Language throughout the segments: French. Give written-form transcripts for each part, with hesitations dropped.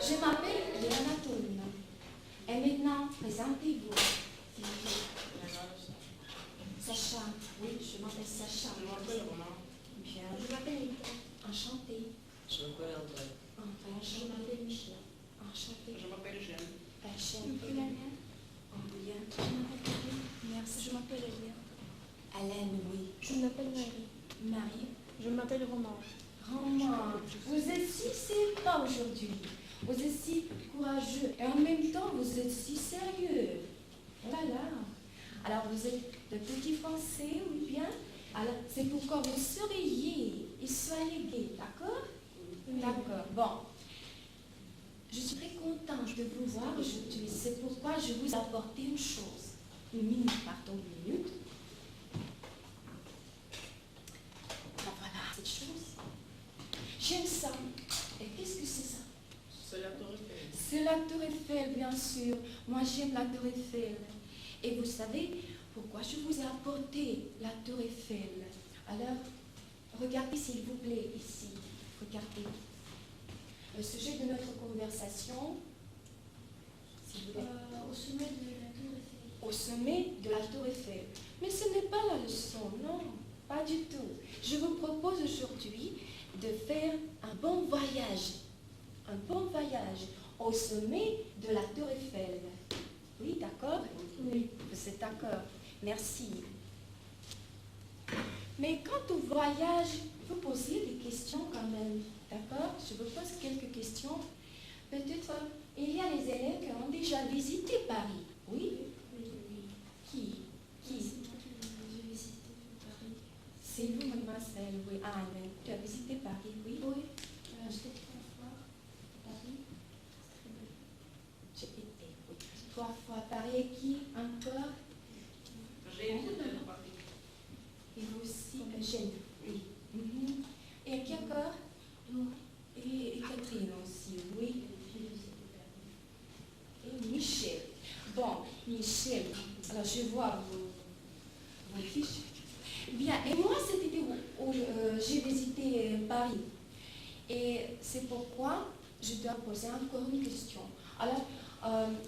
Je m'appelle Léana Tourina. Et maintenant, présentez-vous. Sacha. Oui, je m'appelle Sacha. Je m'appelle Romain. Bien. Je m'appelle Nita. Enchantée. Je m'appelle André. Enfin, Je m'appelle Michel. Enchantée. Je m'appelle Jeanne. Enchanté. Bien. Bien. Je m'appelle Karine. Merci. Je m'appelle Elia. Alain, oui. Je m'appelle Marie. Marie. Je m'appelle Romain. Romain, vous êtes si sympa aujourd'hui. Vous êtes si courageux. Et en même temps, vous êtes si sérieux. Voilà. Alors, vous êtes de petits Français, oui bien. Alors, c'est pourquoi vous souriez et soyez gai, d'accord? D'accord. Bon. Je suis très contente de vous voir aujourd'hui. C'est pourquoi je vous ai apporté une chose. Une minute, pardon, une minute. Ah, voilà, cette chose. J'aime ça. Et qu'est-ce que c'est ça? C'est la Tour Eiffel. C'est la Tour Eiffel, bien sûr. Moi, j'aime la Tour Eiffel. Et vous savez pourquoi je vous ai apporté la Tour Eiffel? Alors, regardez s'il vous plaît ici. Regardez. Le sujet de notre conversation, s'il vous plaît. Au sommet de la Tour Eiffel. Au sommet de la Tour Eiffel. Mais ce n'est pas la leçon, non, pas du tout. Je vous propose aujourd'hui de faire un bon voyage. Un bon voyage au sommet de la Tour Eiffel. Oui, d'accord? Oui. Vous êtes d'accord? Merci. Mais quant au voyage, vous posez des questions quand même. D'accord? Je vous pose quelques questions. Peut-être il y a des élèves qui ont déjà visité Paris. Oui? Qui? J'ai visité Paris. C'est vous, mademoiselle. Oui. Ah, mais tu as visité Paris, oui? Oui. J'étais 3 fois à Paris. C'est très beau. J'ai été, oui. 3 fois à Paris. Et qui encore? J'ai été à Paris. Et vous aussi, Eugène. Oui. Mhm. Et qui encore? Et Catherine aussi, oui. Et Michel. Bon, Michel, alors je vois vos fiches. Bien, et moi cet été, j'ai visité Paris. Et c'est pourquoi je dois poser encore une question. Alors,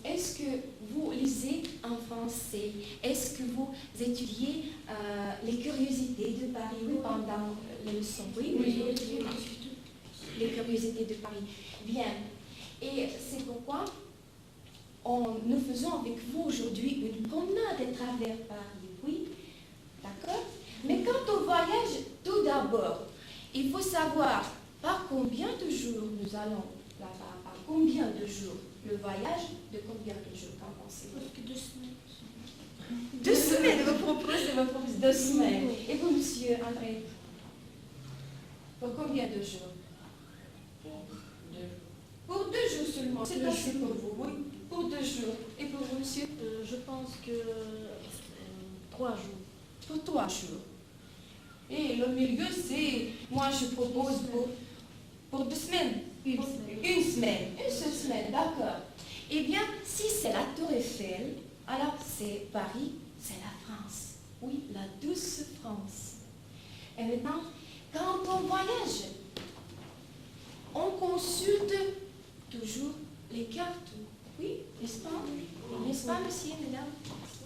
est-ce que vous lisez en français? Est-ce que vous étudiez les curiosités de Paris pendant les leçons? Oui, les curiosités de Paris. Bien. Et c'est pourquoi nous faisons avec vous aujourd'hui une promenade à travers Paris. Oui, d'accord? Mais quant au voyage, tout d'abord, il faut savoir par combien de jours nous allons là-bas. Par combien de jours? Le voyage de combien de jours? Qu'en pensez-vous? Presque 2 semaines. 2 semaines, vous proposez 2 semaines. Et vous, monsieur André? Pour combien de jours? Pour 2 jours seulement. C'est assez pour vous, oui. Pour 2 jours. Et pour vous, monsieur? Je pense que 3 jours. Pour 3 jours. Et le milieu, c'est, moi je propose pour 2 semaines. Une semaine. Une semaine. Une seule semaine, d'accord. Eh bien, si c'est la Tour Eiffel, alors c'est Paris, c'est la France. Oui, la douce France. Et maintenant, quand on voyage, on consulte toujours les cartes. Oui, n'est-ce pas? N'est-ce pas, monsieur, mesdames?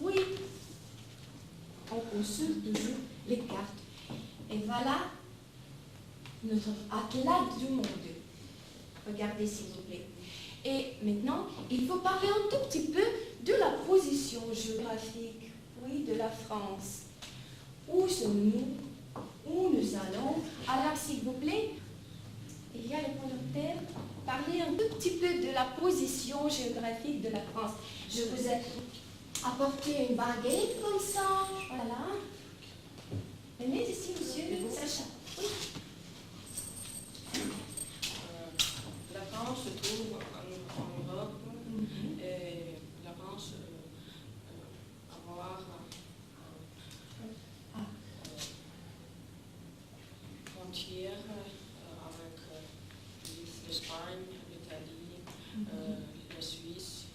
Oui. On consulte toujours les cartes. Et voilà notre atlas du monde. Regardez, s'il vous plaît. Et maintenant, il faut parler un tout petit peu de la position géographique, oui, de la France. Où sommes-nous? Où nous allons? Alors, s'il vous plaît, il y a les volontaires. Parlez un tout petit peu de la position géographique de la France. Je vous ai apporté une baguette comme ça. Voilà. Venez ici, monsieur Sacha. Oui. La France se trouve en Europe et la France avoir frontière avec l'Espagne, l'Italie, la Suisse,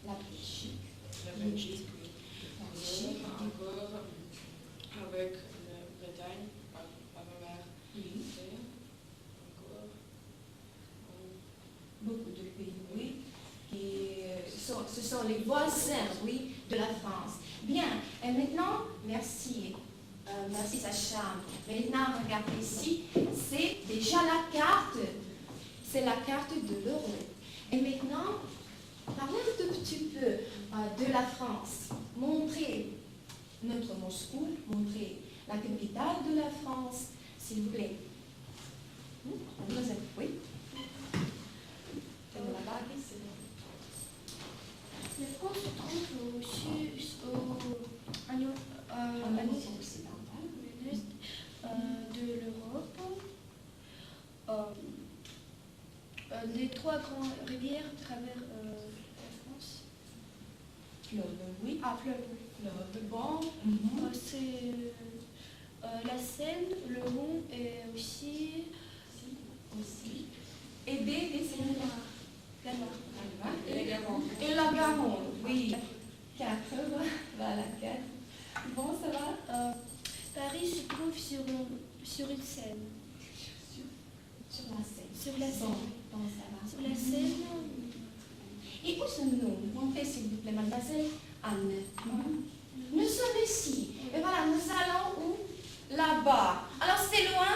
La Belgique. la Belgique, oui. Encore avec la Bretagne, par ma mère. Oui. ce sont les voisins, oui, de la France. Bien, et maintenant, merci. Merci Sacha. Maintenant, regardez ici, c'est déjà la carte. C'est la carte de l'Europe. Et maintenant, parlez un tout petit peu de la France. Montrez notre Moscou, montrez la capitale de la France, s'il vous plaît. Mademoiselle, oui. C'est de là-bas, c'est bon. La France se trouve au sud, En Asie occidentale. l'est de l'Europe. Les trois grandes rivières traversent la France. Fleuve, oui. Ah, fleuve. Fleuve, bon. C'est la Seine, le Rhône et aussi Et des la Loire. Et les Garonne. Et la Garonne, oui. 4, voilà, 4. Bon, ça va Paris se trouve sur une Seine. Sur la Seine. Sur la Seine. Bon, ça va. Sur la Seine. Et où sommes-nous? Montrez, s'il vous plaît, mademoiselle Anne. Nous sommes ici. Et voilà, nous allons où? Là-bas. Alors, c'est loin?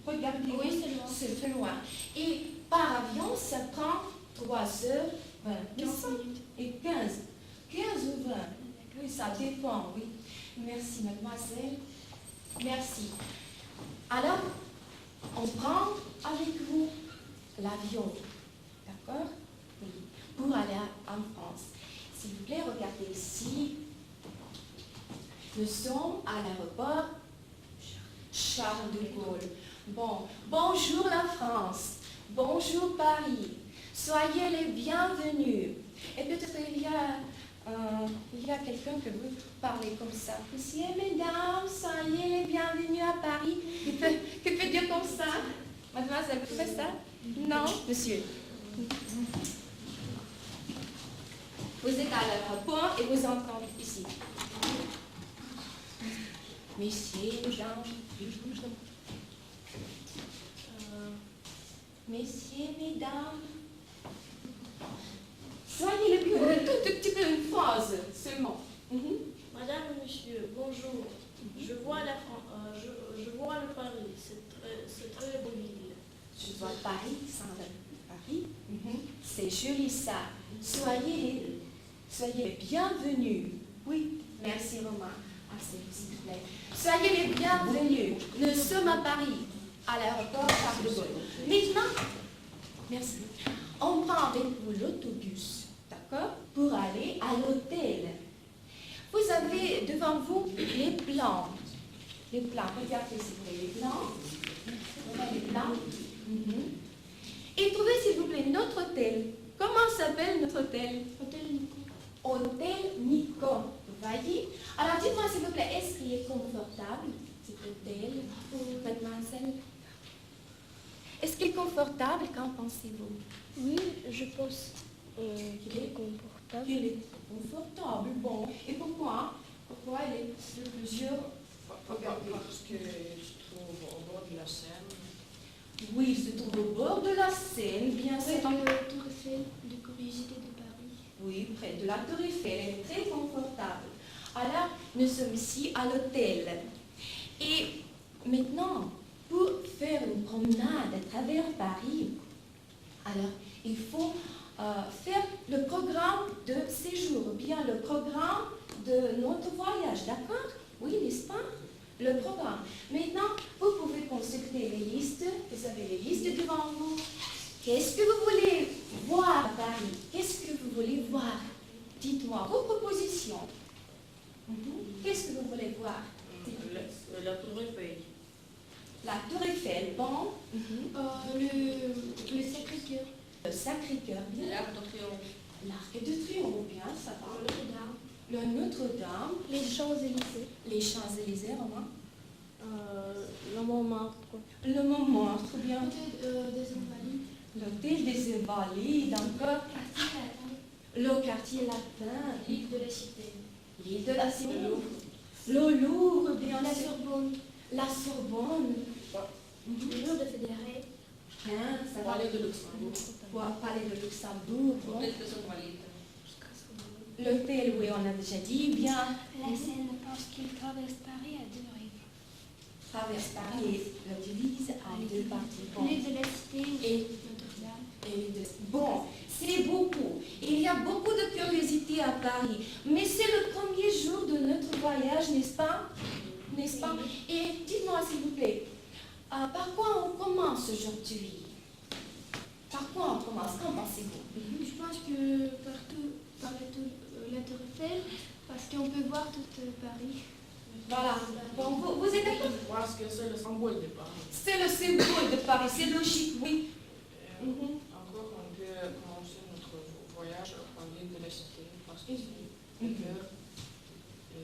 Regardez. Oui, c'est loin. C'est très loin. Et par avion, ça prend 3h20. 15 minutes. Et 15. 15 ou 20. Oui, ça dépend, oui. Merci, mademoiselle. Merci. Alors, on prend avec vous l'avion. D'accord? Oui. Pour aller en France. S'il vous plaît, regardez ici. Nous sommes à l'aéroport Charles de Gaulle. Bon, bonjour la France. Bonjour Paris. Soyez les bienvenus. Et peut-être il y a quelqu'un que vous parlez comme ça. Messieurs, mesdames, soyez les bienvenus à Paris. Que peut dire comme ça? Mademoiselle, vous faites ça? Non, monsieur. Vous êtes à l'aéroport et vous entendez ici. Messieurs, mesdames, messieurs, mesdames, soyez le bienvenu. Tout petit peu une phrase seulement. Madame et monsieur, bonjour. Je vois je vois le Paris, c'est très beau ville. Je vois Paris, Paris. C'est joli ça. Soyez les bienvenus. Oui, merci Romain. Ah, s'il vous plaît. Soyez les bienvenus. Nous sommes à Paris, à l'aéroport Charles de Gaulle. Maintenant, merci. On prend avec vous l'autobus, d'accord, pour aller à l'hôtel. Vous avez devant vous les plans. Les plans, regardez s'il vous plaît, les plans. Voilà les plans. Et trouvez s'il vous plaît notre hôtel. Comment s'appelle notre hôtel? Hôtel Nico. Hôtel Nico. Vous voyez? Alors dites-moi s'il vous plaît, est-ce qu'il est confortable, cet hôtel, mademoiselle? Est-ce qu'il est confortable? Qu'en pensez-vous? Oui, je pense qu'il est confortable. Il est confortable, bon. Et pourquoi? Pourquoi il est sur plusieurs... Parce que je trouve au bord de la Seine. Oui, il se trouve au bord de la Seine, bien sûr. Près de la Tour Eiffel de Curiosité de Paris. Oui, près de la Tour Eiffel, elle est très confortable. Alors, nous sommes ici à l'hôtel. Et maintenant, pour faire une promenade à travers Paris, alors, il faut faire le programme de séjour, ou bien le programme de notre voyage, d'accord? Oui, n'est-ce pas? Le programme. Maintenant, vous pouvez consulter les listes. Vous avez les listes devant vous. Qu'est-ce que vous voulez voir à Paris? Qu'est-ce que vous voulez voir? Dites-moi vos propositions. Qu'est-ce que vous voulez voir? La Tour Eiffel. La Tour Eiffel, bon. Le Sacré-Cœur. Le Sacré-Cœur, bien. L'Arc de Triomphe. L'Arc de Triomphe, bien, ça va. Notre-Dame. Le Notre-Dame. Les Champs-Élysées. Les Champs-Élysées, Romain. Le Montmartre. Le Montmartre, bien. Hôtel des Invalides. L'Hôtel des Invalides, encore. Quartier latin. Le quartier latin. L'île de la Cité. L'île de la Cité. Le Louvre, bien La sûr. Sorbonne. La Sorbonne. Le Louvre de Fédéré. Bien, ça va. Palais de Luxembourg. Palais de Luxembourg. Bon. Hôtel des Invalides. L'hôtel, oui, on a déjà dit. Bien, La Seine pense qu'il traverse Paris à deux rives. traverse Paris et le divise en deux parties. Bon. L'île de la Cité Et- Notre-Dame. Bon, c'est beaucoup. Il y a beaucoup de curiosités à Paris. Mais c'est le premier jour de notre voyage, n'est-ce pas? N'est-ce pas? Et dites-moi, s'il vous plaît, par quoi on commence aujourd'hui? Par quoi on commence? Qu'en pensez-vous? Je pense que par la Tour Eiffel, parce qu'on peut voir tout Paris. Voilà. Bon, vous êtes d'accord? Parce que c'est le symbole de Paris. C'est le symbole de Paris, c'est logique, oui. Encore, on peut commencer notre voyage par l'île de la Cité, parce que c'est le cœur de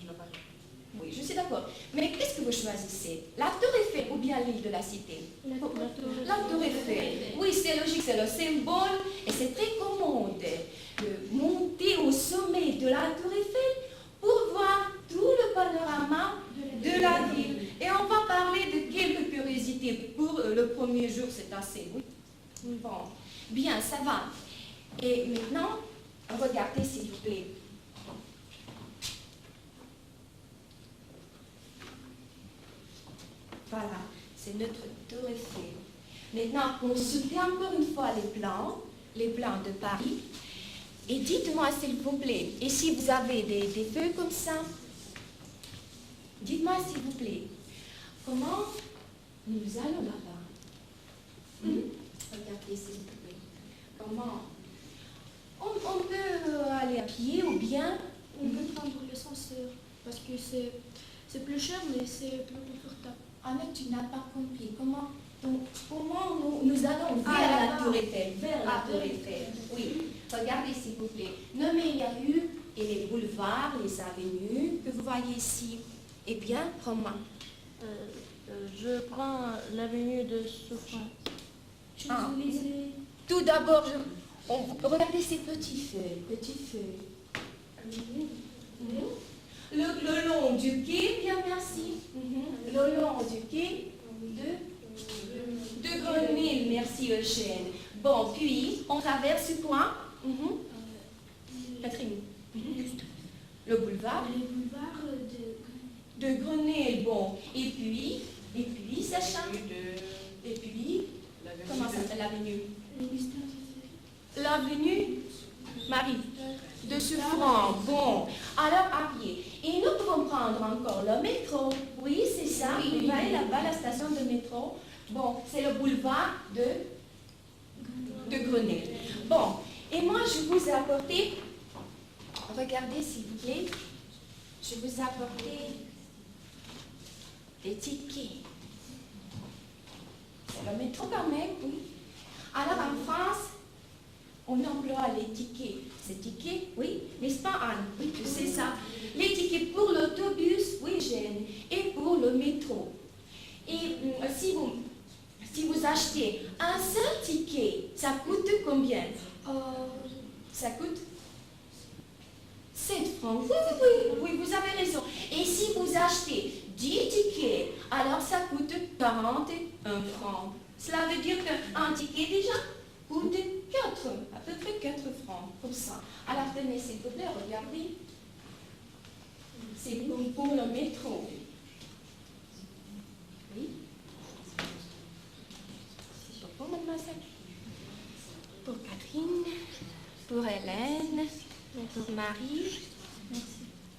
la Paris. Oui, je suis d'accord. Mais qu'est-ce que vous choisissez? La Tour Eiffel ou bien l'île de la Cité? La La Tour Eiffel. Oui, c'est logique, c'est le symbole et c'est très commode de monter au sommet de la Tour Eiffel pour voir tout le panorama de la ville. Et on va parler de quelques curiosités. Pour le premier jour, c'est assez, oui. Bon, bien, ça va. Et maintenant, regardez s'il vous plaît. Voilà, c'est notre Tour Eiffel. Maintenant, consultez encore une fois les plans de Paris. Et dites-moi, s'il vous plaît, et si vous avez des feuilles comme ça, dites-moi, s'il vous plaît, comment nous allons là-bas? Regardez, s'il vous plaît. Comment on peut aller à pied ou bien On peut prendre l'ascenseur parce que c'est plus cher mais c'est plus confortable. Ah, mais tu n'as pas compris. Comment nous allons vers la Tour Eiffel? Vers la Tour Eiffel. Oui. Regardez, s'il vous plaît. Nommez les rues et les boulevards, les avenues que vous voyez ici. Eh bien, prends-moi. Je prends l'avenue de Souffrance. Champs-Élysées. Tout d'abord, regardez ces petits feuilles. Le long du quai, bien merci. Le long du quai de Grenelle, merci Eugène. Bon, puis on traverse quoi? Catherine. Le boulevard Les boulevards de Grenelle, bon. Et puis, Sacha. Et puis, comment ça s'appelle l'avenue? L'avenue Marie de Souffrance. Bon, alors à pied. Et nous pouvons prendre encore le métro. Oui, c'est ça. Vous voyez là-bas la station de métro. Bon, c'est le boulevard de Grenelle. Bon, et moi je vous ai apporté, regardez s'il vous plaît, je vous ai apporté des tickets. C'est le métro quand même, oui. Alors en France, on emploie les tickets. Ces tickets, oui, n'est-ce pas Anne? Oui, tu sais ça. Les tickets pour l'autobus, oui, Jeanne, et pour le métro. Et si vous achetez un seul ticket, ça coûte combien? Ça coûte 7 francs. Oui, vous avez raison. Et si vous achetez 10 tickets, alors ça coûte 41 francs. Cela veut dire qu'un ticket déjà coûte à peu près 4 francs, comme ça. Alors tenez, s'il vous plaît, regardez. C'est pour le métro. Oui. Pour mademoiselle. Pour Catherine. Pour Hélène. Pour Marie. Merci.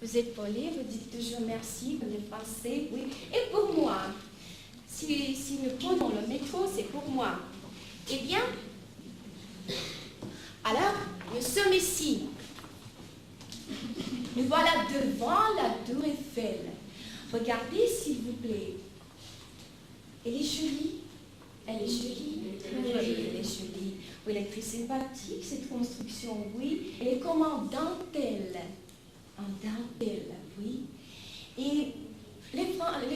Vous êtes poli, vous dites toujours merci, vous êtes français, oui. Et pour moi, si nous prenons le métro, c'est pour moi. Eh bien, alors, nous sommes ici. Nous voilà devant la Tour Eiffel. Regardez, s'il vous plaît. Elle est jolie. Elle est jolie. Oui, elle est jolie. Oui, elle est très sympathique, cette construction, oui. Elle est comme en dentelle. En dentelle, oui. Et les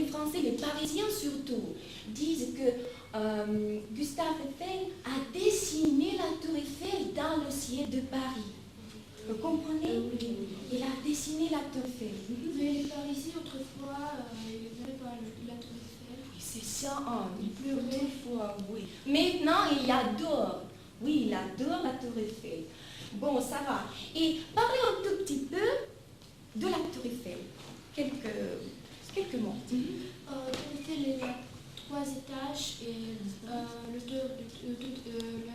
Français, les Parisiens surtout, disent que Gustave Eiffel a dessiné la Tour Eiffel dans le ciel de Paris. Vous comprenez? Il a dessiné la Tour Eiffel. Mais les Parisiens, autrefois, ils n'avaient pas la Tour Eiffel. Oui, c'est ça, autrefois, oui. Maintenant, il adore. Oui, il adore la Tour Eiffel. Bon, ça va. Et parlez un tout petit peu de la Tour Eiffel. Quelques mots. Il a 3 étages et la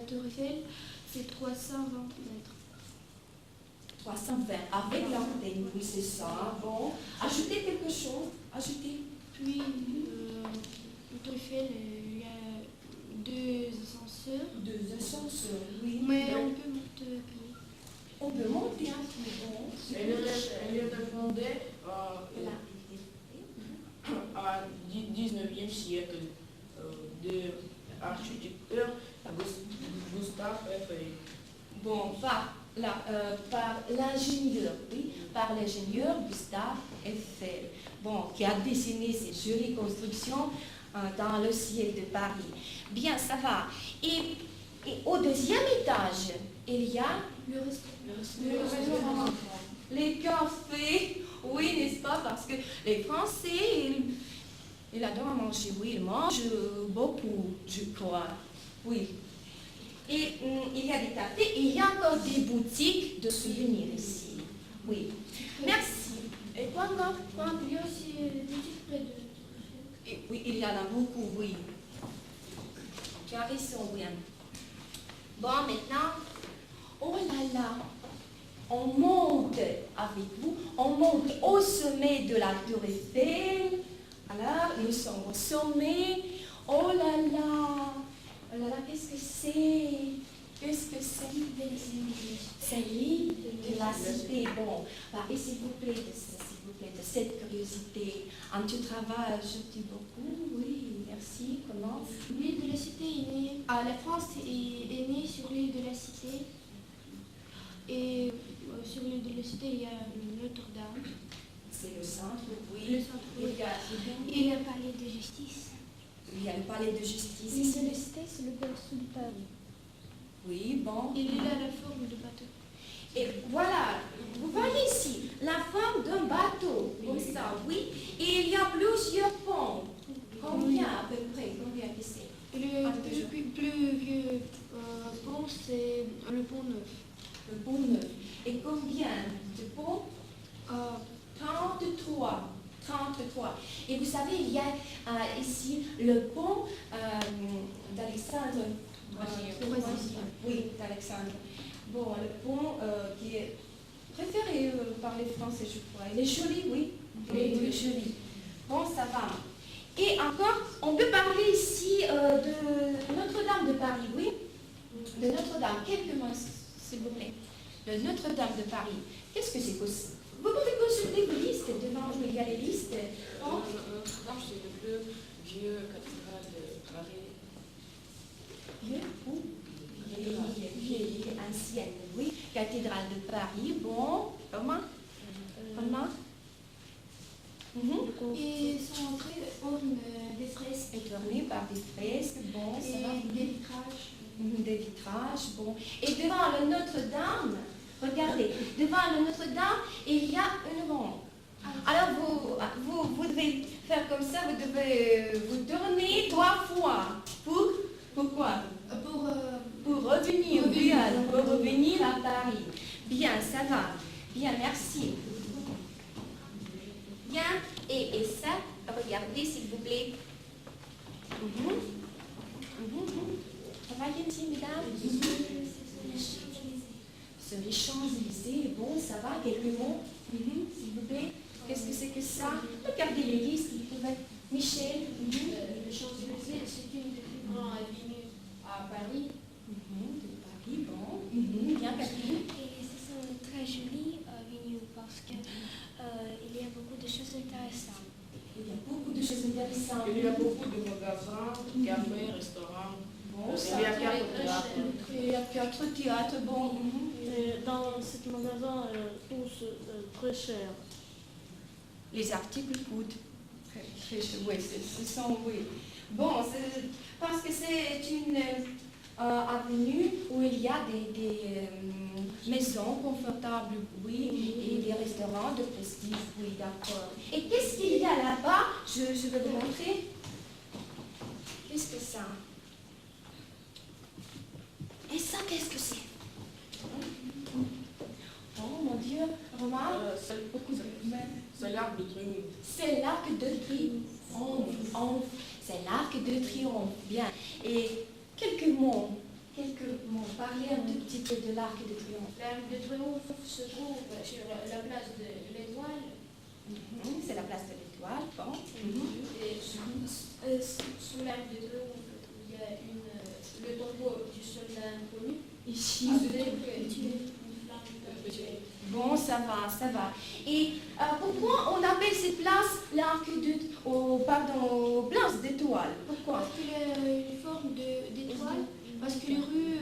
tour Eiffel, c'est 320 mètres. 320 avec l'antenne, oui, c'est ça. Bon, ajoutez quelque chose. Ajoutez. Puis, la tour Eiffel, il y a 2 ascenseurs. 2 ascenseurs, oui. Mais on peut monter à pied. On peut monter un peu. Bon. Elle est fondée à 19e siècle de l'architecteur Gustave Eiffel. Bon, par l'ingénieur, oui, par l'ingénieur Gustave Eiffel, bon, qui a dessiné ces jolies constructions dans le ciel de Paris. Bien, ça va. Et au 2e étage, il y a Le restaurant, les cafés, oui, n'est-ce pas, parce que les Français, ils adorent manger, oui, ils mangent beaucoup, je crois, oui. Et il y a des cafés, et il y a encore des boutiques de souvenirs ici, oui. Merci. Et quoi encore? Il y a aussi des boutiques près de la tour Eiffel. Et oui, il y en a beaucoup, oui. Tu as raison, William. Bon, maintenant, oh là là, on monte avec vous, on monte au sommet de la Tour Eiffel. Alors, nous sommes au sommet. Oh là là, qu'est-ce que c'est? Qu'est-ce que c'est? C'est l'île de la cité. Bon, parlez s'il vous plaît de cette curiosité. En tu travailles, je dis beaucoup, oui, merci. Comment? L'île de la Cité est née. La France est née sur l'île de la Cité. Et sur l'île de la Cité, il y a Notre-Dame. C'est le centre, oui. Le centre, oui. Il y a le palais de justice. Il y a le palais de justice L'île ici. de la Cité, c'est le berceau de Paris. Oui, bon. Il a la forme de bateau. Et voilà, vous voyez ici la forme d'un bateau, comme ça, oui. Et il y a plusieurs ponts. Combien à peu près? Combien que c'est? Le plus vieux pont, c'est le pont Neuf. Le pont neuf. Et combien de ponts? 33. 33. Et vous savez, il y a ici le pont d'Alexandre. Oui, d'Alexandre. Bon, le pont qui est préféré par les Français, je crois. Il est joli, oui. Il est joli. Bon, ça va. Et encore, on peut parler ici de Notre-Dame de Paris, oui? De Notre-Dame. Quelques mots, s'il vous plaît. De Notre-Dame de Paris. Qu'est-ce que c'est que ça? Vous pouvez consulter vos listes devant où il y a les listes. Notre-Dame, c'est le plus vieux cathédrale de Paris. Vieux ou vieille, ancienne, oui. Cathédrale de Paris, bon. Comment? Et son entrée orne des fresques. Est ornée par des fresques, bon, ça va. Et des vitrages. Des vitrages, bon. Et devant le Notre-Dame, regardez, devant le Notre-Dame, il y a une ronde. Alors vous devez faire comme ça, vous devez vous tourner 3 fois. Pourquoi? Pour revenir, pour revenir à Paris. Bien, ça va. Bien, merci. Bien, et ça, regardez s'il vous plaît. Ça va bien ici, mesdames? Sur les Champs-Élysées, bon, ça va, quelques mots, s'il vous plaît. Qu'est-ce que c'est que ça? Regardez les listes, vous pouvez. Michel. Les Champs-Élysées, c'est une des plus grandes avenues à Paris. De Paris, bon. Bien, Catherine. Et ce sont très jolies avenues parce que il y a beaucoup de choses intéressantes. Il y a beaucoup de choses intéressantes. Il y a beaucoup de magasins, cafés, restaurants. Bon, Il ça y a va. 4 théâtres. Il y a 4 théâtres, bon. Et dans ce magasin, tous très cher. Les articles coûtent très cher. Oui, ce sont, oui. Bon, parce que c'est une avenue où il y a des maisons confortables, oui, et des restaurants de prestige, oui, d'accord. Et qu'est-ce qu'il y a là-bas? Je vais vous montrer. Qu'est-ce que ça? Et ça, qu'est-ce que c'est? monsieur Romain? C'est l'arc de triomphe. C'est l'arc de triomphe. C'est l'arc de triomphe. Bien. Et quelques mots. Parlez un tout petit peu de l'arc de triomphe. L'arc de triomphe se trouve sur la place de l'Étoile. C'est la place de l'Étoile. Bon. Et sous l'arc de triomphe, il y a le tombeau du soldat inconnu. Ici. Avec une flamme. Bon, ça va. Et pourquoi on appelle cette place l'arc de... place d'étoile? Pourquoi? Parce qu'il a une forme d'étoile. Parce que les rues...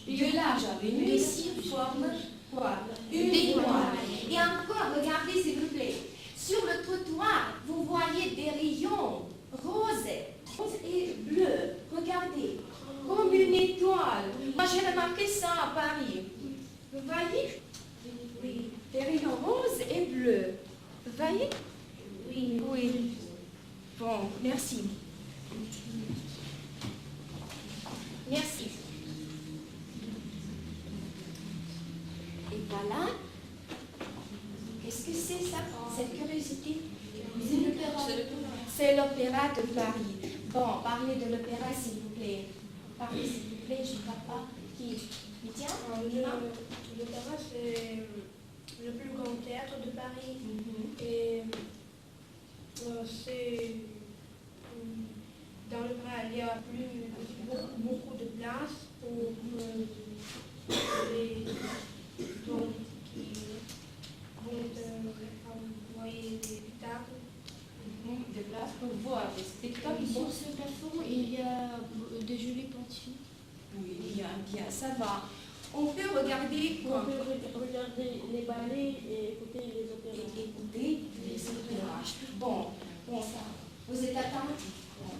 de large, une ici forme quoi? Une étoile. Et encore, regardez s'il vous plaît. Sur le trottoir, vous voyez des rayons roses et bleus. Regardez, comme une étoile. Moi, j'ai remarqué ça à Paris. Vous voyez? Oui. Des rayons roses et bleus. Vous voyez? Oui. Bon, merci. Merci. Et voilà. Qu'est-ce que c'est ça, cette curiosité? C'est l'opéra de Paris. Bon, parlez de l'opéra s'il vous plaît. Parlez s'il vous plaît, je ne vois pas qui. Lydia? L'opéra, c'est le plus grand théâtre de Paris. Et c'est... Dans l'opéra, il y a beaucoup de place pour les gens qui vont envoyer des spectacles. De place pour voir des spectacles. Sur ce plafond, il y a de jolies peintures. Oui, bien, ça va. On peut regarder On quoi? peut regarder les ballets et écouter les opéras. Écouter les opéras. Bon, ça. Vous êtes attentifs? Bon.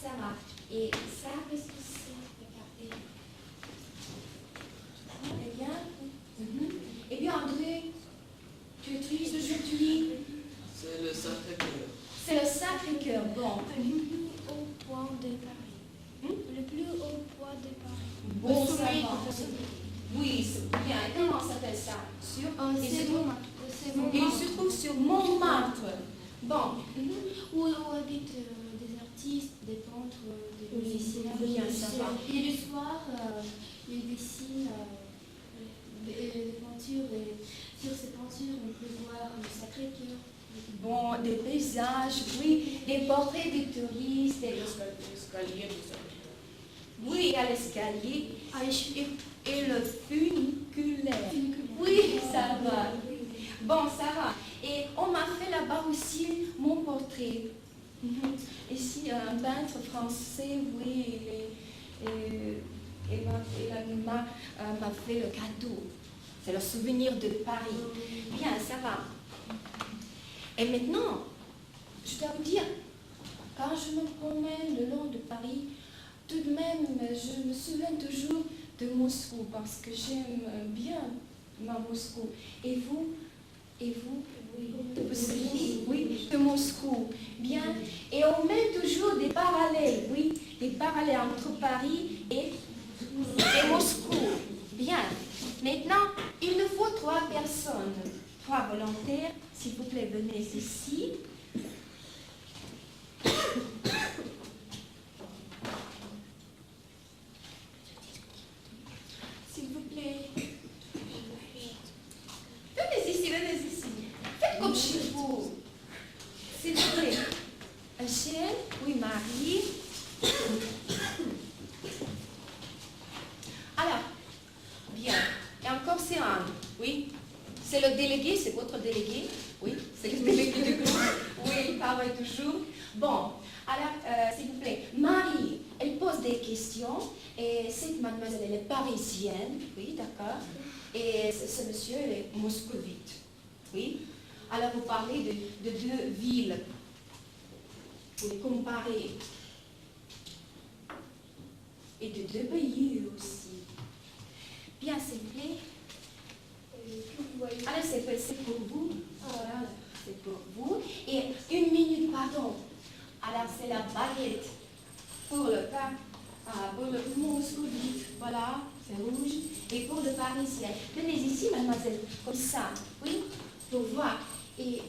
Ça va. Et ça, qu'est-ce que c'est? Regardez. Eh bien, eh bien, André, tu es triste aujourd'hui? C'est le Sacré-Cœur. C'est le Sacré-Cœur. Bon. Le plus haut point de Paris. Le plus haut point de Paris. Bon, ça va. Oui, c'est bien. Et comment s'appelle ça? Sur C'est Montmartre. Il se trouve sur Montmartre. Bon. Où habitent des artistes, des peintres, des musiciens. Bien, ça va. Et le soir, ils dessinent des peintures. Et sur ces peintures, on peut voir le Sacré-Cœur. Bon, des paysages, oui, des portraits de touristes. L'escalier du Sacré-Cœur. Oui, il y a l'escalier et le funiculaire. Oui, ça va. Bon, ça va. Et on m'a fait là-bas aussi mon portrait. Ici, un peintre français, oui, et m'a fait le cadeau. C'est le souvenir de Paris. Bien, ça va. Et maintenant, je dois vous dire, quand je me promène le long de Paris, tout de même, je me souviens toujours de Moscou, parce que j'aime bien Moscou. Et vous? Oui, vous souvenez? Oui, de Moscou. Bien. Et on met toujours des parallèles, oui, des parallèles entre Paris et Moscou. Bien. Maintenant, il nous faut 3 personnes, 3 volontaires. S'il vous plaît, venez ici. S'il vous plaît. Venez ici. Faites comme chez vous. S'il vous plaît. Eugène, oui, Marie. Alors, bien. Et encore c'est Anne, oui. C'est le délégué, c'est votre délégué. Oui, c'est le délégué du groupe. Oui, il travaille toujours. Bon, alors, s'il vous plaît, Marie, elle pose des questions. Et cette mademoiselle, elle est parisienne. Oui, d'accord. Et ce monsieur, il est moscovite. Oui. Alors, vous parlez de 2 villes. Vous les comparez. Et de 2 pays aussi. Bien, s'il vous plaît. Alors, c'est pour vous. Voilà, c'est pour vous. Et 1 minute, pardon. Alors, c'est la baguette pour le cas, pour le moscovite. Voilà, c'est rouge. Et pour le parisien, venez ici, mademoiselle, comme ça, oui, pour voir. Et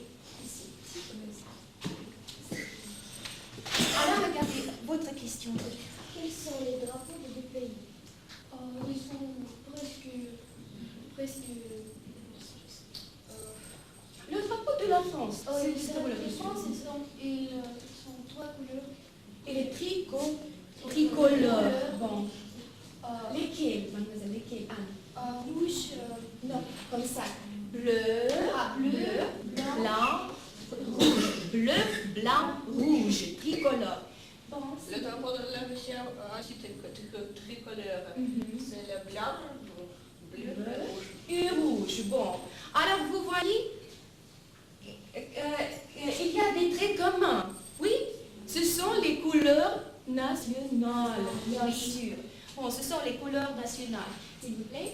ici, comme ça. Alors, regardez votre question. Quels sont les drapeaux des deux pays? Ils sont presque. Le drapeau de la France, C'est pour la le France, ils sont trois couleurs. Et les tricolores. Bon. Lesquels, mademoiselle, lesquels, Anne? Rouge, Non, comme ça. Bleu, bleu, blanc, rouge. Bleu, blanc, rouge. Tricolore. Bon, Le drapeau de la Russie tricolore, c'est le blanc, bleu, rouge. et rouge. Bon. Alors, vous voyez, il y a des traits communs. Oui, ce sont les couleurs nationales, bien sûr. Bon, ce sont les couleurs nationales. S'il vous plaît.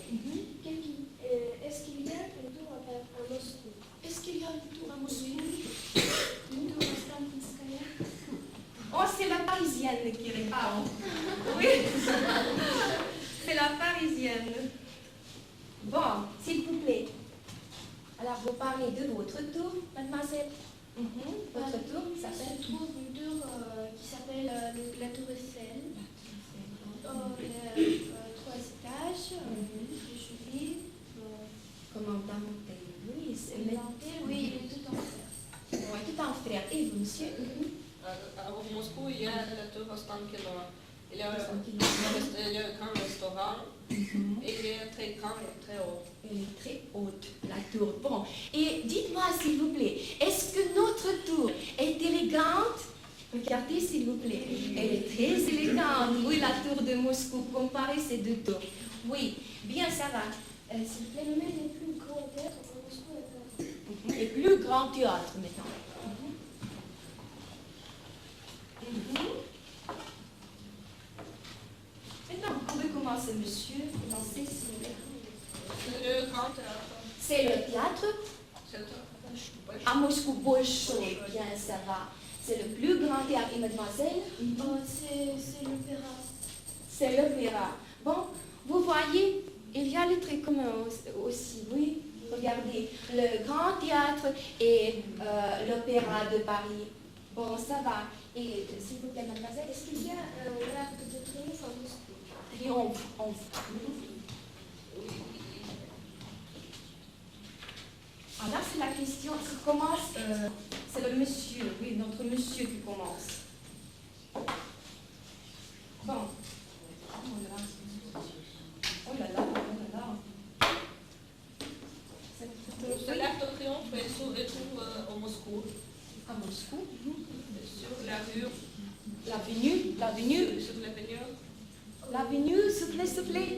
Est-ce qu'il y a un tour à Moscou? Est-ce qu'il y a un tour à Moscou? Un tour à Stankinskaya? Oh, c'est la parisienne qui répond. Oui, c'est la parisienne. Bon, s'il vous plaît. Alors, vous parlez de votre tour, mademoiselle. Votre tour Je s'appelle trouve une tour qui s'appelle la Tour Eiffel. Il y a 3 étages, c'est joli. comment monter. Oui, c'est Oui, il est tout en fer. bon, tout en fer. Et vous, monsieur? À Moscou, il y a la tour Ostankino. Il y a le grand restaurant et il est très grand et très haut. Elle est très haute, la tour. Bon, et dites-moi, s'il vous plaît, est-ce que notre tour est élégante? Regardez, s'il vous plaît. Elle est très élégante. Oui, la tour de Moscou. Comparez ces deux tours. Oui, bien, ça va. S'il vous plaît. Le même les plus grands théâtres à Moscou et à Paris. Les plus grands théâtres, maintenant. Maintenant, vous pouvez commencer, monsieur. Commencez, s'il vous plaît. Le grand théâtre, C'est le théâtre c'est le à Moscou, Bolchoï. Bien, ça va. C'est le plus grand théâtre. Et mademoiselle? C'est l'opéra. C'est l'opéra. Bon, vous voyez, il y a le trait commun aussi, oui. Regardez, le grand théâtre et l'opéra de Paris. Bon, ça va. Et s'il vous plaît, mademoiselle, est-ce qu'il y a L'Arc de Triomphe à Moscou. triomphe en Alors, c'est la question qui commence. C'est le monsieur, oui, notre monsieur qui commence. Bon. Oh là là, oh là là. C'est l'Arc de Triomphe et se retrouve au Moscou, À Moscou. sur la rue, L'avenue, sur l'avenue, s'il vous plaît.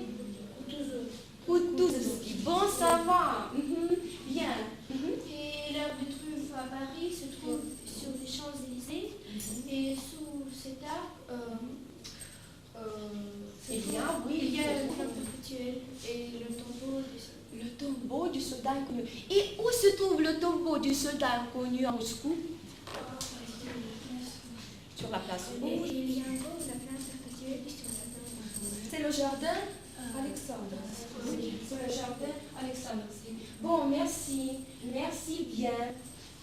Kutuzovski. Bon, ça va. Bien. Et l'Arc de Triomphe à Paris se trouve sur les Champs-Élysées. Et sous cet arc, Eh bien, oui, il y a le flamme perpétuelle et le tombeau du le tombeau du soldat inconnu. Et où se trouve le tombeau du soldat inconnu à Moscou? Sur la place Et rouge. il y a encore la flamme perpétuelle sur la table. C'est le jardin Alexandre. C'est le jardin Alexandre. Bon, merci. Merci bien.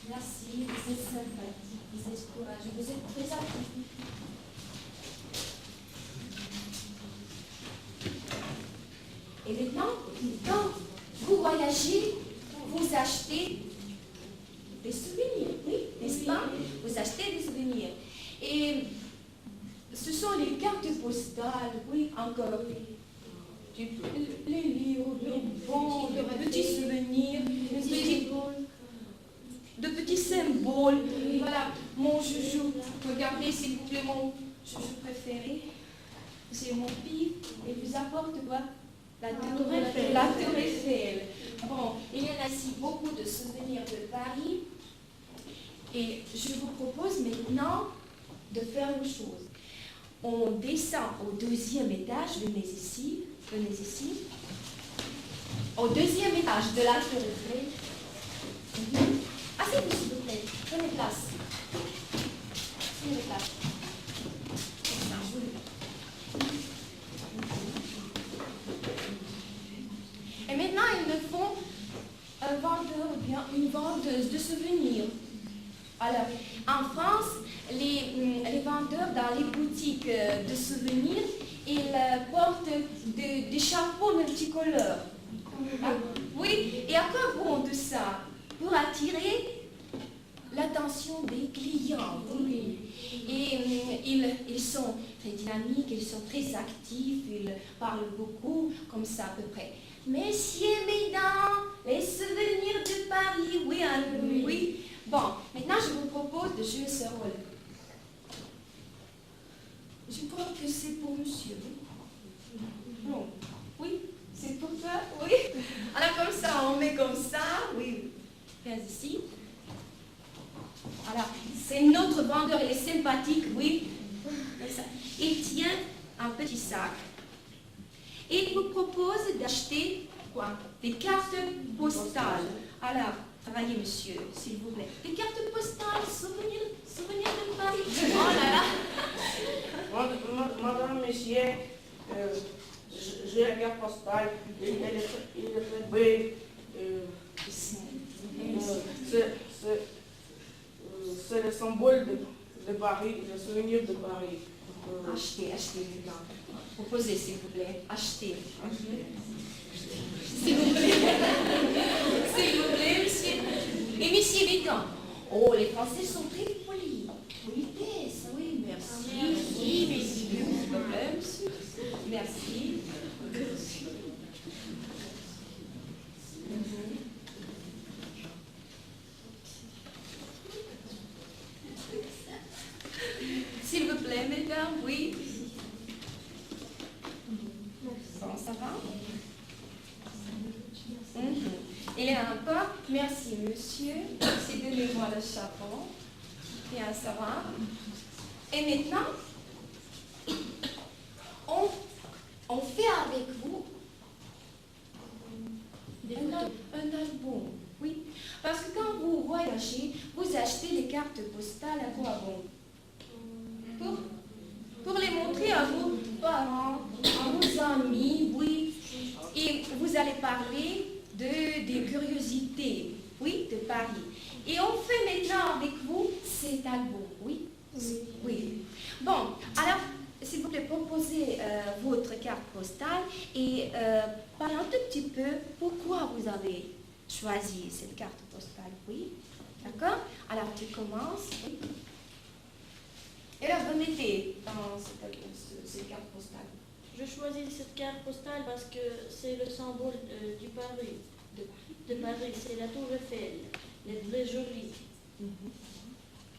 Merci. Vous êtes sympathique, vous êtes courageux, vous êtes très actifs. Et maintenant, quand vous voyagez, vous achetez des souvenirs, oui, n'est-ce pas? Vous achetez des souvenirs. Et ce sont les cartes postales, oui, encore. Les livres, les bons, de petits souvenirs, de petits symboles. Voilà, mon joujou. Regardez, s'il vous plaît, mon joujou préféré. C'est mon pif. Et vous apporte quoi? La tour Eiffel. La tour Eiffel. Bon, il y en a ici beaucoup de souvenirs de Paris. Et je vous propose maintenant de faire une chose. On descend au 2e étage, venez ici. Au 2e étage de la tour Eiffel. Asseyez-vous, s'il vous plaît. Prenez place. Prenez place. Comme ça, je vous le mets. porteuse de souvenirs. Alors, en France, les vendeurs dans les boutiques de souvenirs, ils portent des chapeaux multicolores. Ah, oui, et à quoi bon tout ça? Pour attirer l'attention des clients. Oui. Et ils sont très dynamiques, ils sont très actifs, ils parlent beaucoup, comme ça à peu près. Messieurs, mesdames, les souvenirs de Paris, oui, hein, oui. Bon, maintenant je vous propose de jouer ce rôle. Je crois que c'est pour monsieur. Non. Oui, c'est pour toi, oui. Alors comme ça, on met comme ça, oui. Viens ici. Alors, c'est notre vendeur, il est sympathique, oui. Comme ça. Il tient un petit sac. Et il vous propose d'acheter quoi? Des cartes postales. Alors, travaillez, monsieur, s'il vous plaît. Des cartes postales, souvenirs de Paris. Oh là là. Madame, monsieur, j'ai la carte postale, il est très belle. C'est le symbole de Paris, le souvenir de Paris. Achetez maintenant. Proposez, s'il vous plaît. Achetez. S'il vous plaît. S'il vous plaît, monsieur. Et monsieur Bécan. Oh, les Français sont très polis. Politesse, oui, merci. Merci, s'il vous plaît, monsieur. Merci. S'il vous plaît, mesdames, oui. Bon, ça va? Il est encore. Merci, monsieur. Merci, donnez-moi le chapeau. Bien, ça va. Et maintenant, on fait avec vous un album. Oui. Parce que quand vous voyagez, vous achetez des cartes postales à quoi bon? Pour les montrer à vos parents, à vos amis, oui. Et vous allez parler des curiosités, oui, de Paris. Et on fait maintenant avec vous cet album, oui? Oui. Bon, alors, s'il vous plaît, proposez votre carte postale et parlez un tout petit peu pourquoi vous avez choisi cette carte postale, oui? D'accord? Alors, tu commences. Oui. Et là, vous mettez dans cette carte postale. Je choisis cette carte postale parce que c'est le symbole du Paris. De Paris, c'est la tour Eiffel. Elle est très jolie.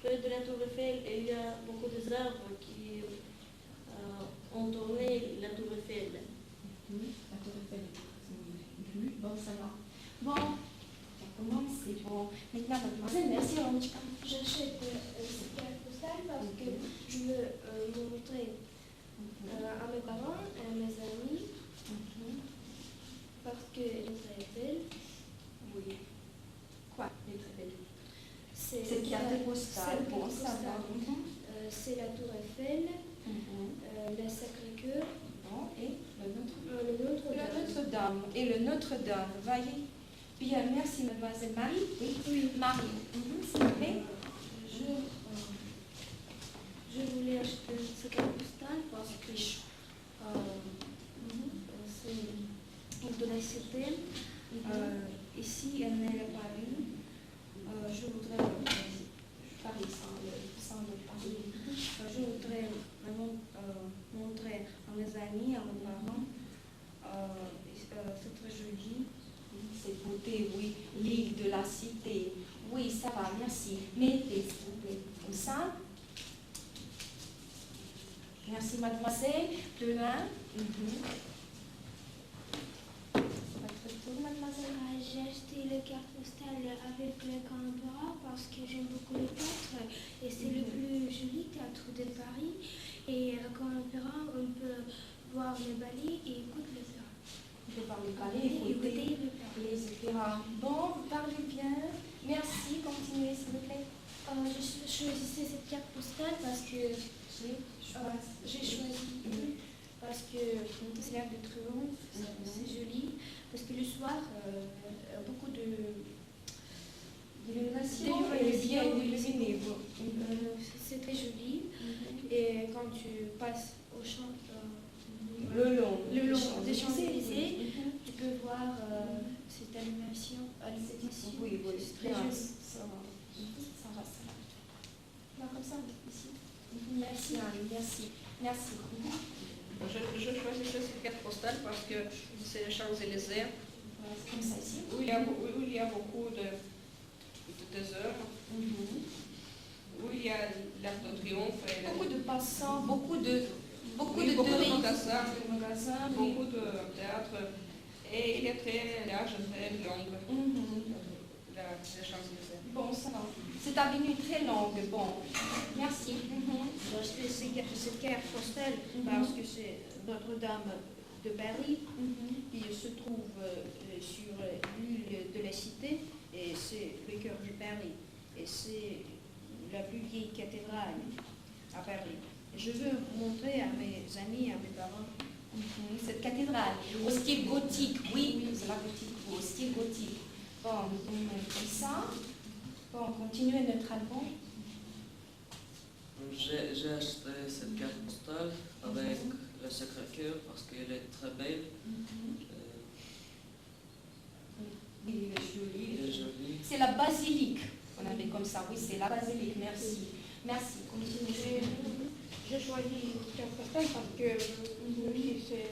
Près de la tour Eiffel, il y a beaucoup d'arbres qui ont tourné la tour Eiffel. La tour Eiffel. Bon, ça va. Bon, ça commence, c'est bon. Maintenant, mademoiselle, merci. J'achète cette carte postale parce que je veux montrer à mes parents et à mes amis parce qu'elle est très belle. Oui. Quoi? Elle est très belle. C'est Cette carte postale, bon, ça va. C'est la tour Eiffel, le Sacré-Cœur. Bon, et le Notre-Dame. le Notre-Dame. Et le Notre-Dame, voyez. Bien, merci, mademoiselle Marie. Oui, Marie. S'il vous plaît. Je voulais acheter cette carte postale parce que c'est de la cité. Ici, elle est à Paris. Je voudrais Paris, sans le Paris. je voudrais montrer à mes amis, à mes parents. C'est très joli. C'est beauté, oui. L'île de la cité. Oui, ça va, merci. Mettez, s'il vous plaît, comme ça. Merci, mademoiselle. Plus loin. Votre tour, mademoiselle. J'ai acheté la carte postale avec le Grand Opéra parce que j'aime beaucoup le théâtre et c'est le plus joli théâtre de Paris. Et avec Grand Opéra, on peut voir le ballet et écouter l'opéra. On peut parler ballet, il faut écouter les opéras. Bon, vous parlez bien. Merci, continuez, s'il vous plaît. Je choisissais cette carte postale parce que j'ai choisi parce que c'est l'Arc de Triomphe, c'est joli, parce que le soir, beaucoup de d'illumination Des et bien illuminé. C'est très joli. Et quand tu passes au champ, Le long. le long Champs-Élysées. des Champs-Élysées, Mhm. tu peux voir cette animation. Oui, oui, C'est très bien, joli. ça va. Ça va, ça va. Là, comme ça, ici. Merci, Anne, merci. Merci. Je choisissais cette carte postale parce que c'est les Champs-Élysées, Voilà, c'est comme ça ici. où il y a beaucoup de œuvres, où il y a l'Arc de Triomphe, et Beaucoup de passants, beaucoup de beaucoup de magasins, magasins, oui. beaucoup de théâtre, et il est très large, très long, les Champs-Élysées. Bon, ça va. Cette avenue est très longue. Bon, merci. J'ai acheté cette carte postale parce que c'est Notre-Dame de Paris qui se trouve sur l'île de la Cité et c'est le cœur de Paris. Et c'est la plus vieille cathédrale à Paris. Je veux montrer à mes amis, à mes parents. Cette cathédrale, au style gothique, oui, c'est la gothique, au style gothique. Bon, on met comme ça. Bon, continuez notre album. J'ai acheté cette carte postale avec le Sacré-Cœur parce qu'elle est très belle. Oui, joli. Elle est jolie. C'est la basilique. On avait comme ça, oui, c'est la basilique. Merci. Merci. J'ai choisi carte postale parce que c'est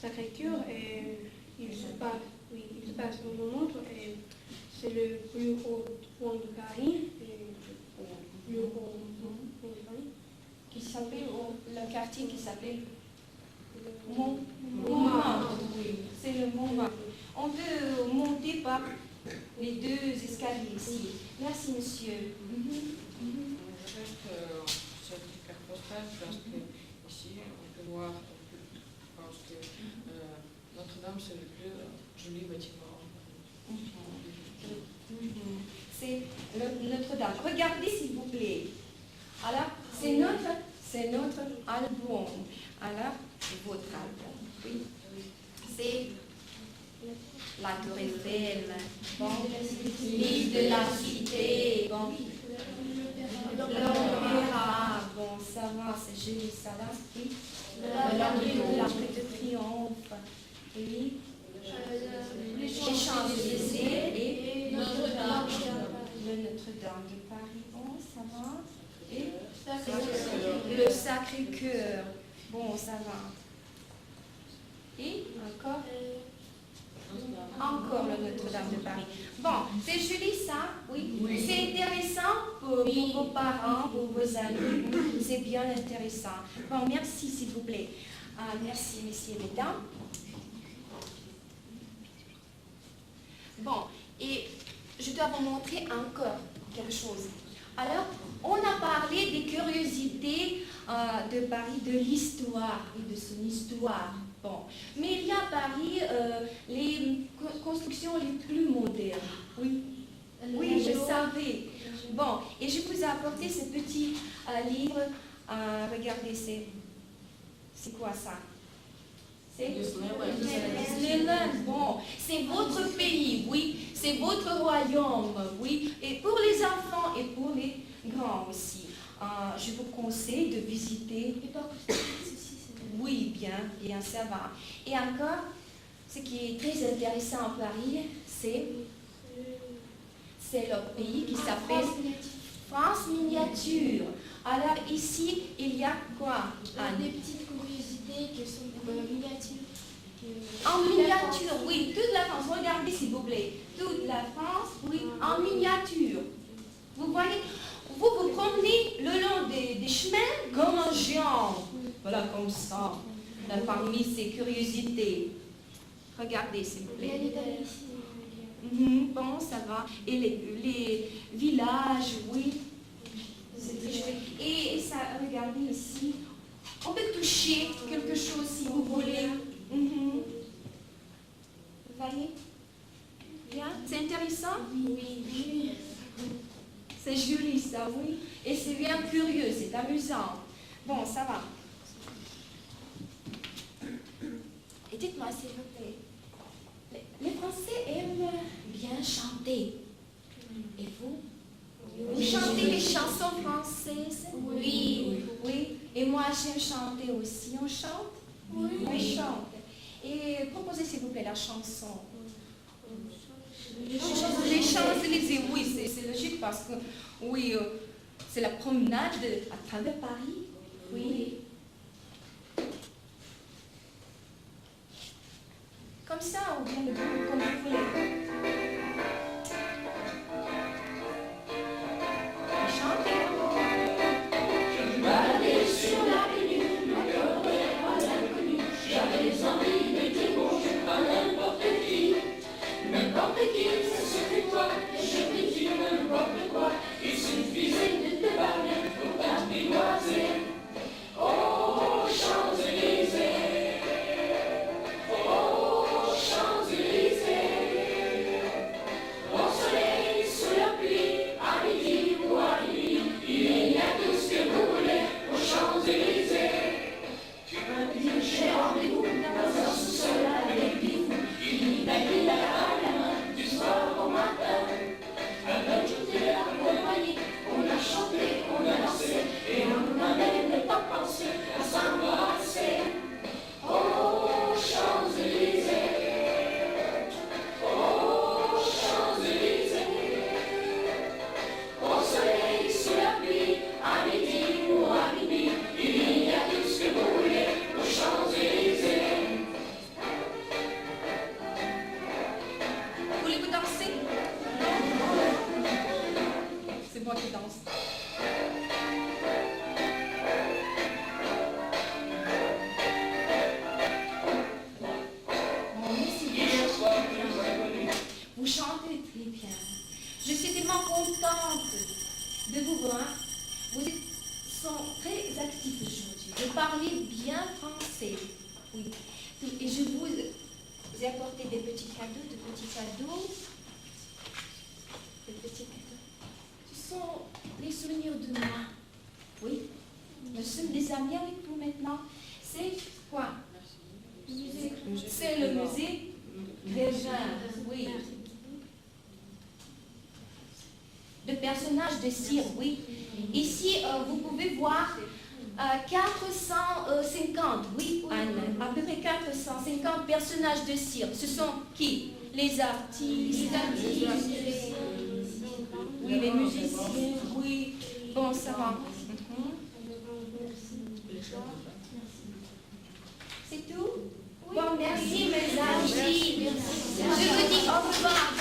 Sacré-Cœur et il se passe dans le montre et c'est le plus haut point de Paris. Le plus haut point de Paris. Qui s'appelle, le quartier qui s'appelle Montmartre. Oui, c'est le Montmartre. On peut monter par les deux escaliers ici. Merci, monsieur. Je reste cette carte postale parce que ici on peut voir, je pense que Notre-Dame c'est le plus joli bâtiment. C'est Notre-Dame. Regardez s'il vous plaît. Alors, c'est notre album. Alors, c'est votre album. Oui. C'est la Tour Eiffel. Bon. L'île de la Cité. Bon. L'Opéra. Bon, ça va, c'est joli, ça va. Oui. L'Arc de Triomphe. Oui. Les Champs-Élysées et Notre-Dame. Le Notre-Dame de Paris. Bon, ça va. Et le Sacré-Cœur. Bon, ça va. Et encore le Notre-Dame de Paris. Bon, c'est joli ça, oui. C'est intéressant pour vos parents, pour vos amis. C'est bien intéressant. Bon, merci s'il vous plaît. Merci, messieurs et mesdames. Bon, et je dois vous montrer encore quelque chose. Alors, on a parlé des curiosités de Paris, de l'histoire et de son histoire. Bon, mais il y a à Paris les constructions les plus modernes. Oui, oui, je savais. Bon, et je vous ai apporté ce petit livre. Regardez, c'est quoi ça? C'est Disneyland. Bon, c'est votre pays, oui. C'est votre royaume, oui. Et pour les enfants et pour les grands aussi. Je vous conseille de visiter. Oui, bien, ça va. Et encore, ce qui est très intéressant à Paris, c'est le pays qui s'appelle France miniature. Alors ici, il y a quoi? Des petites curiosités qui sont miniatures. En miniature, oui, toute la France. Regardez s'il vous plaît. Toute la France, oui, en miniature. Vous voyez, vous vous promenez le long des chemins comme un géant. Voilà, comme ça, parmi ces curiosités. Regardez s'il vous plaît. Bon, ça va. Et les villages, oui. C'est très joli. Et ça, regardez ici. On peut toucher quelque chose si vous voulez. Vous voyez? Bien? C'est intéressant? Oui. C'est joli ça, oui. Et c'est bien curieux, c'est amusant. Bon, ça va. Et dites-moi s'il vous plaît. Les Français aiment bien chanter. Et vous? Vous chantez les chansons françaises? Oui. Oui. Et moi, j'aime chanter aussi. On chante? Oui. On chante. Et proposez s'il vous plaît la chanson. Les Champs-Élysées, oui, c'est logique parce que, oui, c'est la promenade à travers Paris. Oui. Comme ça, ou bien comme vous voulez. Chantez. Je me baladais sur l'avenue, mon cœur était à l'inconnu. J'avais envie de dire bonjour à n'importe qui, c'est ce que toi, je peux dire n'importe quoi. Il suffisait de te parler pour t'apprivoiser. Oh, Champs-Élysées, oh, Champs-Élysées, au soleil, sous la pluie, à midi ou à minuit, il y a tout ce que vous voulez aux Champs-Élysées. Tu m'as dit, j'ai rendez-vous dans un sous-sol avec des fous. Il m'a dit à la main du soir au matin, avec toute la compagnie, on a chanté, on a dansé, et on n'a même pas pensé à s'embrasser. Oh, Champs-Élysées, oh, Champs-Élysées, au soleil, sous la pluie, à midi ou à minuit, il y a tout ce que vous voulez aux Champs-Élysées. Voulez-vous danser? C'est moi qui danse. Bon, merci bien. Vous chantez très bien. Je suis tellement contente de vous voir. Vous êtes très actifs aujourd'hui. Vous parlez bien français. Oui. Et je vous ai apporté des petits cadeaux, Des petits cadeaux. Ce sont les souvenirs de moi. Oui. Nous sommes des amis avec vous maintenant. C'est quoi? C'est le musée Régin. Oui. De personnages de cire, oui. Ici, vous pouvez voir 450, oui, Anne, à peu près 450 personnages de cire. Ce sont qui? Les artistes, oui, les musiciens, oui. Bon, ça va. C'est tout? Bon, merci mes amis. Je vous dis au revoir.